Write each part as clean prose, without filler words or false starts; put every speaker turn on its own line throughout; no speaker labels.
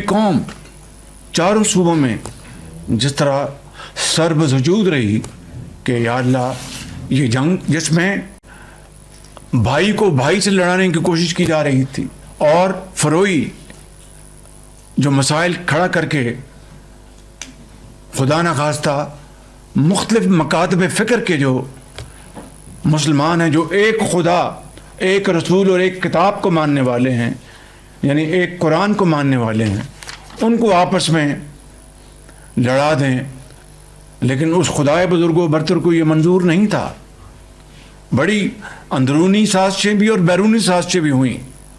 قوم چاروں صوبوں میں جس طرح سر بوجود رہی کہ یا اللہ یہ جنگ جس میں بھائی کو بھائی سے لڑانے کی کوشش کی جا رہی تھی اور فروئی جو مسائل کھڑا کر کے خدا نخواستہ مختلف مکاتب فکر کے جو مسلمان ہیں، جو ایک خدا، ایک رسول اور ایک کتاب کو ماننے والے ہیں، یعنی ایک قرآن کو ماننے والے ہیں، ان کو آپس میں لڑا دیں. لیکن اس خدائے بزرگ و برتر کو یہ منظور نہیں تھا. بڑی اندرونی سازشیں بھی اور بیرونی سازشیں بھی ہوئیں.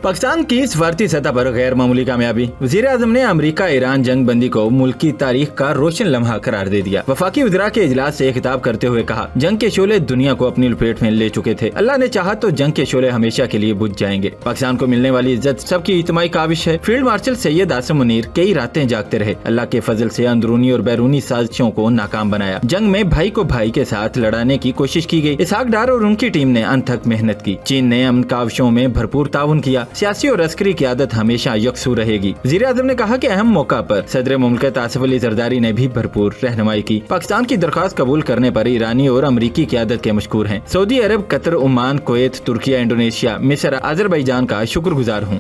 پاکستان کی سفارتی سطح پر غیر معمولی کامیابی. وزیر اعظم نے امریکہ ایران جنگ بندی کو ملک کی تاریخ کا روشن لمحہ قرار دے دیا. وفاقی وزراء کے اجلاس سے خطاب کرتے ہوئے کہا، جنگ کے شعلے دنیا کو اپنی لپیٹ میں لے چکے تھے. اللہ نے چاہا تو جنگ کے شعلے ہمیشہ کے لیے بجھ جائیں گے. پاکستان کو ملنے والی عزت سب کی اجتماعی کاوش ہے. فیلڈ مارشل سید عاصم منیر کئی راتیں جاگتے رہے. اللہ کے فضل سے اندرونی اور بیرونی سازشوں کو ناکام بنایا. جنگ میں بھائی کو بھائی کے ساتھ لڑانے کی کوشش کی گئی. اسحاق ڈار اور ان کی ٹیم نے انتھک محنت کی. چین نے امن کاوشوں میں بھرپور تعاون کیا. سیاسی اور عسکری قیادت ہمیشہ یکسو رہے گی. وزیر اعظم نے کہا کہ اہم موقع پر صدر مملکت آصف علی زرداری نے بھی بھرپور رہنمائی کی. پاکستان کی درخواست قبول کرنے پر ایرانی اور امریکی قیادت کے مشکور ہیں. سعودی عرب، قطر، عمان، کویت، ترکیہ، انڈونیشیا، مصر، آذربائیجان کا شکر گزار ہوں.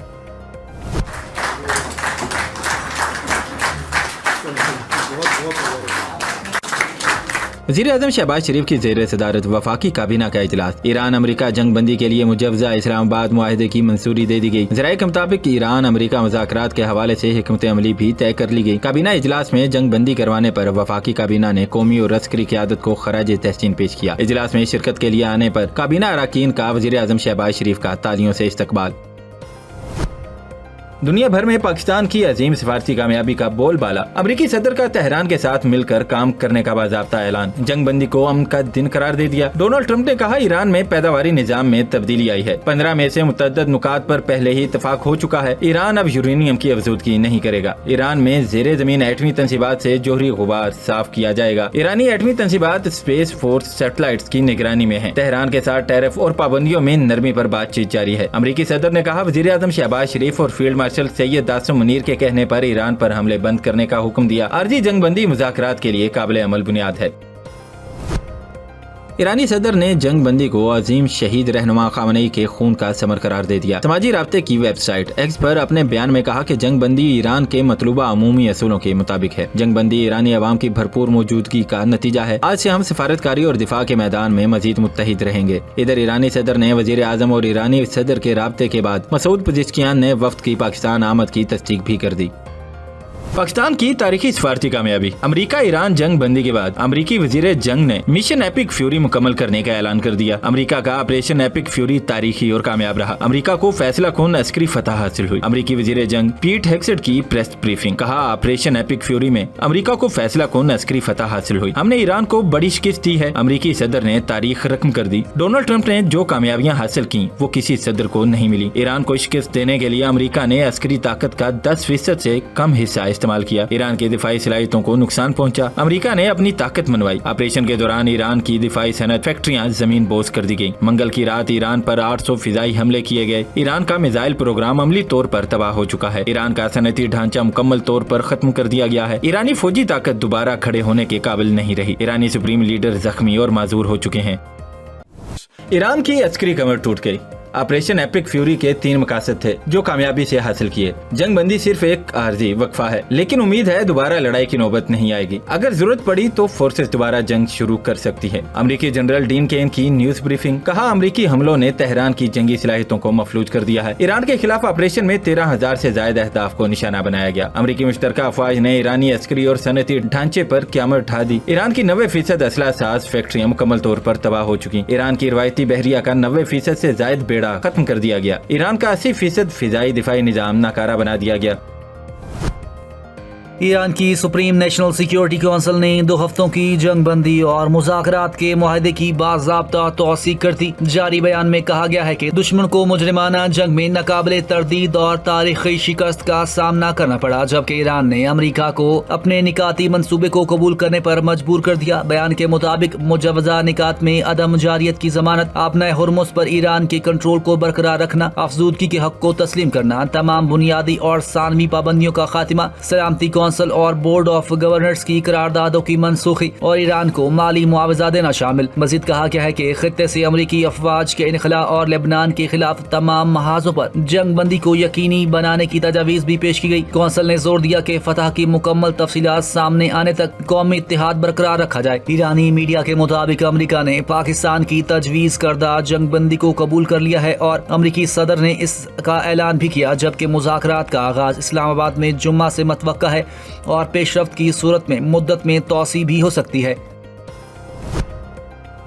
وزیر اعظم شہباز شریف کی زیر صدارت وفاقی کابینہ کا اجلاس. ایران امریکہ جنگ بندی کے لیے مجوزہ اسلام آباد معاہدے کی منظوری دے دی گئی. ذرائع کے مطابق ایران امریکہ مذاکرات کے حوالے سے حکمت عملی بھی طے کر لی گئی. کابینہ اجلاس میں جنگ بندی کروانے پر وفاقی کابینہ نے قومی اور عسکری قیادت کو خراج تحسین پیش کیا. اجلاس میں شرکت کے لیے آنے پر کابینہ اراکین کا وزیر اعظم شہباز شریف کا تالیوں سے استقبال. دنیا بھر میں پاکستان کی عظیم سفارتی کامیابی کا بول بالا. امریکی صدر کا تہران کے ساتھ مل کر کام کرنے کا باضابطہ اعلان. جنگ بندی کو امن کا دن قرار دے دیا. ڈونلڈ ٹرمپ نے کہا، ایران میں پیداواری نظام میں تبدیلی آئی ہے. 15 میں سے متعدد نکات پر پہلے ہی اتفاق ہو چکا ہے. ایران اب یورینیم کی افزودگی نہیں کرے گا. ایران میں زیر زمین ایٹمی تنصیبات سے جوہری غبار صاف کیا جائے گا. ایرانی ایٹمی تنصیبات اسپیس فورس سیٹلائٹس کی نگرانی میں ہیں. تہران کے ساتھ ٹیرف اور پابندیوں میں نرمی پر بات چیت جاری ہے. امریکی صدر نے کہا، وزیر اعظم شہباز شریف اور فیلڈ مارشل سید عاصم منیر کے کہنے پر ایران پر حملے بند کرنے کا حکم دیا. عارضی جنگ بندی مذاکرات کے لیے قابل عمل بنیاد ہے. ایرانی صدر نے جنگ بندی کو عظیم شہید رہنما خامنئی کے خون کا ثمر قرار دے دیا. سماجی رابطے کی ویب سائٹ ایکس پر اپنے بیان میں کہا کہ جنگ بندی ایران کے مطلوبہ عمومی اصولوں کے مطابق ہے. جنگ بندی ایرانی عوام کی بھرپور موجودگی کا نتیجہ ہے. آج سے ہم سفارتکاری اور دفاع کے میدان میں مزید متحد رہیں گے. ادھر ایرانی صدر نے وزیر اعظم اور ایرانی صدر کے رابطے کے بعد مسعود پزشکیان نے وفد کی پاکستان آمد کی تصدیق بھی کر دی. پاکستان کی تاریخی سفارتی کامیابی. امریکہ ایران جنگ بندی کے بعد امریکی وزیر جنگ نے مشن ایپک فیوری مکمل کرنے کا اعلان کر دیا. امریکہ کا آپریشن ایپک فیوری تاریخی اور کامیاب رہا. امریکہ کو فیصلہ کن عسکری فتح حاصل ہوئی. امریکی وزیر جنگ پیٹ ہیگسٹ کی پریس بریفنگ. کہا، آپریشن ایپک فیوری میں امریکہ کو فیصلہ کن عسکری فتح حاصل ہوئی. ہم نے ایران کو بڑی شکست دی ہے. امریکی صدر نے تاریخ رقم کر دی. ڈونلڈ ٹرمپ نے جو کامیابیاں حاصل کی وہ کسی صدر کو نہیں ملی. ایران کو شکست دینے کے لیے امریکہ نے عسکری طاقت کا 10% سے کم حصہ استعمال کیا. ایران کی دفاعی صلاحیتوں کو نقصان پہنچا. امریکہ نے اپنی طاقت منوائی. آپریشن کے دوران ایران کی دفاعی صنعت فیکٹریاں زمین بوس کر دی گئیں. منگل کی رات ایران پر 800 فضائی حملے کیے گئے. ایران کا میزائل پروگرام عملی طور پر تباہ ہو چکا ہے. ایران کا صنعتی ڈھانچہ مکمل طور پر ختم کر دیا گیا ہے. ایرانی فوجی طاقت دوبارہ کھڑے ہونے کے قابل نہیں رہی. ایرانی سپریم لیڈر زخمی اور معذور ہو چکے ہیں. ایران کی عسکری کمر ٹوٹ گئی. آپریشن ایپک فیوری کے 3 مقاصد تھے جو کامیابی سے حاصل کیے. جنگ بندی صرف ایک عارضی وقفہ ہے، لیکن امید ہے دوبارہ لڑائی کی نوبت نہیں آئے گی. اگر ضرورت پڑی تو فورسز دوبارہ جنگ شروع کر سکتی ہے. امریکی جنرل ڈین کین کی نیوز بریفنگ. کہا، امریکی حملوں نے تہران کی جنگی صلاحیتوں کو مفلوج کر دیا ہے. ایران کے خلاف آپریشن میں 13,000 سے زائد اہداف کو نشانہ بنایا گیا. امریکی مشترکہ افواج نے ایرانی عسکری اور صنعتی ڈھانچے پر قیامت ڈھا دی. ایران کی 90% اسلحہ ساز فیکٹریاں مکمل طور پر تباہ ہو چکی. ایران کی روایتی بحریہ کا 90% سے زائد بیڑا ختم کر دیا گیا. ایران کا 80% فضائی دفاعی نظام ناکارہ بنا دیا گیا.
ایران کی سپریم نیشنل سیکیورٹی کونسل نے 2 ہفتوں کی جنگ بندی اور مذاکرات کے معاہدے کی باضابطہ توثیق کر دی۔ جاری بیان میں کہا گیا ہے کہ دشمن کو مجرمانہ جنگ میں ناقابل تردید اور تاریخی شکست کا سامنا کرنا پڑا، جبکہ ایران نے امریکہ کو اپنے نکاتی منصوبے کو قبول کرنے پر مجبور کر دیا۔ بیان کے مطابق مجوزہ نکات میں عدم جاریت کی ضمانت، آبنۂ ہرمز پر ایران کے کنٹرول کو برقرار رکھنا، افزودگی کے حق کو تسلیم کرنا، تمام بنیادی اور ثانوی پابندیوں کا خاتمہ، سلامتی کونسل اور بورڈ آف گورنرز کی قراردادوں کی منسوخی اور ایران کو مالی معاوضہ دینا شامل۔ مزید کہا گیا ہے کہ خطے سے امریکی افواج کے انخلاء اور لبنان کے خلاف تمام محاذوں پر جنگ بندی کو یقینی بنانے کی تجاویز بھی پیش کی گئی۔ کونسل نے زور دیا کہ فتح کی مکمل تفصیلات سامنے آنے تک قومی اتحاد برقرار رکھا جائے۔ ایرانی میڈیا کے مطابق امریکہ نے پاکستان کی تجویز کردہ جنگ بندی کو قبول کر لیا ہے اور امریکی صدر نے اس کا اعلان بھی کیا، جبکہ مذاکرات کا آغاز اسلام آباد میں جمعہ سے متوقع ہے اور پیش رفت کی صورت میں مدت میں توسیع بھی ہو سکتی ہے۔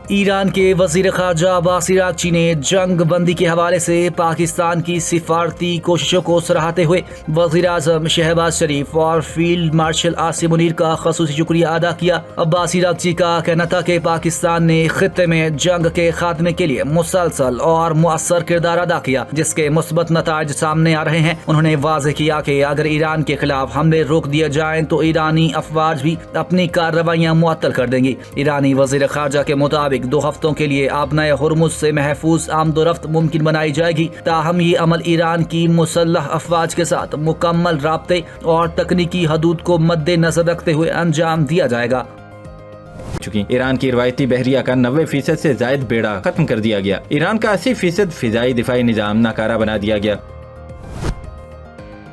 ایران کے وزیر خارجہ عباس عراقچی نے جنگ بندی کے حوالے سے پاکستان کی سفارتی کوششوں کو سراہتے ہوئے وزیر اعظم شہباز شریف اور فیلڈ مارشل عاصم منیر کا خصوصی شکریہ ادا کیا۔ عباس عراقچی کا کہنا تھا کہ پاکستان نے خطے میں جنگ کے خاتمے کے لیے مسلسل اور مؤثر کردار ادا کیا، جس کے مثبت نتائج سامنے آ رہے ہیں۔ انہوں نے واضح کیا کہ اگر ایران کے خلاف حملے روک دیے جائیں تو ایرانی افواج بھی اپنی کارروائیاں معطل کر دیں گی۔ ایرانی وزیر خارجہ کے مطابق 2 ہفتوں کے لیے آبنائے ہرمز سے محفوظ آمد و رفت ممکن بنائی جائے گی، تاہم یہ عمل ایران کی مسلح افواج کے ساتھ مکمل رابطے اور تکنیکی حدود کو مد نظر رکھتے ہوئے انجام دیا جائے گا۔
ایران کی روایتی بحریہ کا 90% سے زائد بیڑا ختم کر دیا گیا۔ ایران کا 80% فضائی دفاعی نظام ناکارہ بنا دیا گیا۔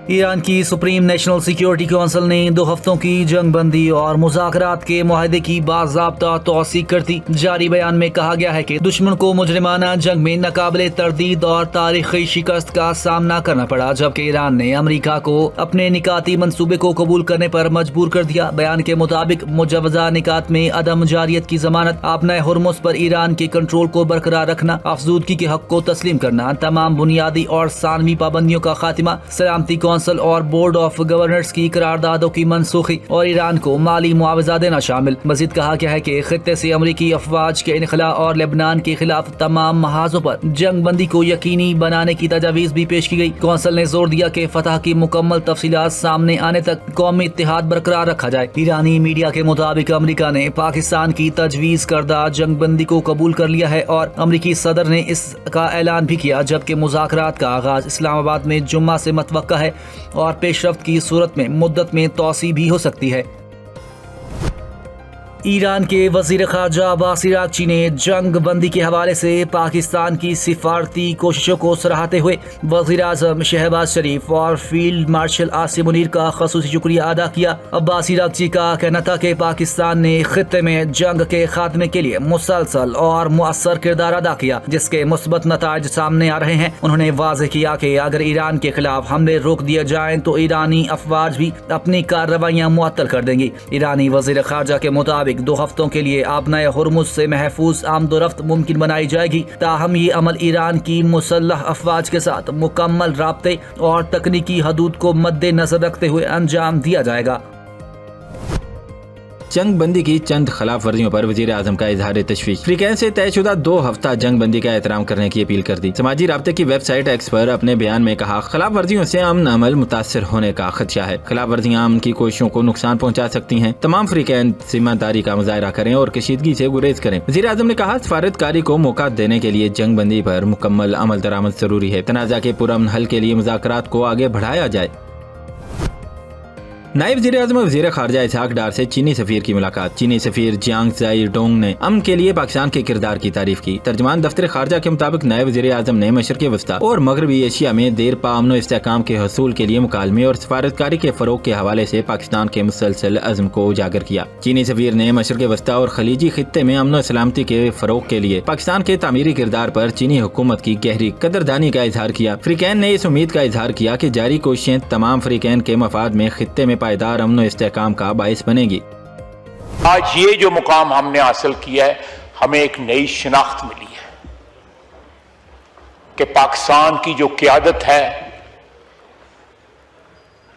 ایران کی سپریم نیشنل سیکیورٹی کونسل نے 2 ہفتوں کی جنگ بندی اور مذاکرات کے معاہدے کی باضابطہ توثیق کر دی۔ جاری بیان میں کہا گیا ہے کہ دشمن کو مجرمانہ جنگ میں ناقابل تردید اور تاریخی شکست کا سامنا کرنا پڑا، جبکہ ایران نے امریکہ کو اپنے نکاتی منصوبے کو قبول کرنے پر مجبور کر دیا۔ بیان کے مطابق مجوزہ نکات میں عدم جاریت کی ضمانت، آبنۂ ہرمز پر ایران کے کنٹرول کو برقرار رکھنا، افزودگی کے حق کو تسلیم کرنا، تمام بنیادی اور ثانوی پابندیوں کا خاتمہ، سلامتی کونسل اور بورڈ آف گورنرز کی قراردادوں کی منسوخی اور ایران کو مالی معاوضہ دینا شامل۔ مزید کہا گیا ہے کہ خطے سے امریکی افواج کے انخلاء اور لبنان کے خلاف تمام محاذوں پر جنگ بندی کو یقینی بنانے کی تجاویز بھی پیش کی گئی۔ کونسل نے زور دیا کہ فتح کی مکمل تفصیلات سامنے آنے تک قومی اتحاد برقرار رکھا جائے۔ ایرانی میڈیا کے مطابق امریکہ نے پاکستان کی تجویز کردہ جنگ بندی کو قبول کر لیا ہے اور امریکی صدر نے اس کا اعلان بھی کیا، جبکہ مذاکرات کا آغاز اسلام آباد میں جمعہ سے متوقع ہے اور پیش رفت کی صورت میں مدت میں توسیع بھی ہو سکتی ہے۔ ایران کے وزیر خارجہ عباس عراقچی نے جنگ بندی کے حوالے سے پاکستان کی سفارتی کوششوں کو سراہتے ہوئے وزیر اعظم شہباز شریف اور فیلڈ مارشل عاصم منیر کا خصوصی شکریہ ادا کیا۔ عباس عراقچی کا کہنا تھا کہ پاکستان نے خطے میں جنگ کے خاتمے کے لیے مسلسل اور مؤثر کردار ادا کیا، جس کے مثبت نتائج سامنے آ رہے ہیں۔ انہوں نے واضح کیا کہ اگر ایران کے خلاف حملے روک دیے جائیں تو ایرانی افواج بھی اپنی کارروائیاں معطل کر دیں گی۔ ایرانی وزیر خارجہ کے مطابق 2 ہفتوں کے لیے آبنائے ہرمز سے محفوظ آمد و رفت ممکن بنائی جائے گی، تاہم یہ عمل ایران کی مسلح افواج کے ساتھ مکمل رابطے اور تکنیکی حدود کو مد نظر رکھتے ہوئے انجام دیا جائے گا۔
جنگ بندی کی چند خلاف ورزیوں پر وزیر اعظم کا اظہار تشویش۔ فریقین سے طے شدہ 2 ہفتہ جنگ بندی کا احترام کرنے کی اپیل کر دی۔ سماجی رابطے کی ویب سائٹ ایکس پر اپنے بیان میں کہا، خلاف ورزیوں سے امن عمل متاثر ہونے کا خدشہ ہے۔ خلاف ورزیاں امن کی کوششوں کو نقصان پہنچا سکتی ہیں۔ تمام فریقین ذمہ داری کا مظاہرہ کریں اور کشیدگی سے گریز کریں۔ وزیر اعظم نے کہا، سفارتکاری کو موقع دینے کے لیے جنگ بندی پر مکمل عمل درآمد ضروری ہے۔ تنازع کے پرامن حل کے لیے مذاکرات کو آگے بڑھایا جائے۔ نائب وزیر اعظم وزیر خارجہ اسحاق ڈار سے چینی سفیر کی ملاقات۔ چینی سفیر جیانگ زائی ڈونگ نے امن کے لیے پاکستان کے کردار کی تعریف کی۔ ترجمان دفتر خارجہ کے مطابق نائب وزیر اعظم نے مشرق وسطی اور مغربی ایشیا میں دیر پا امن و استحکام کے حصول کے لیے مکالمے اور سفارتکاری کے فروغ کے حوالے سے پاکستان کے مسلسل عزم کو اجاگر کیا۔ چینی سفیر نے مشرق وسطی اور خلیجی خطے میں امن و سلامتی کے فروغ کے لیے پاکستان کے تعمیری کردار پر چینی حکومت کی گہری قدردانی کا اظہار کیا۔ فریقین نے اس امید کا اظہار کیا کہ جاری کوششیں تمام فریقین کے مفاد میں خطے میں پائیدار امن و استحکام کا باعث بنے گی۔
آج یہ جو مقام ہم نے حاصل کیا ہے، ہمیں ایک نئی شناخت ملی ہے کہ پاکستان کی جو قیادت ہے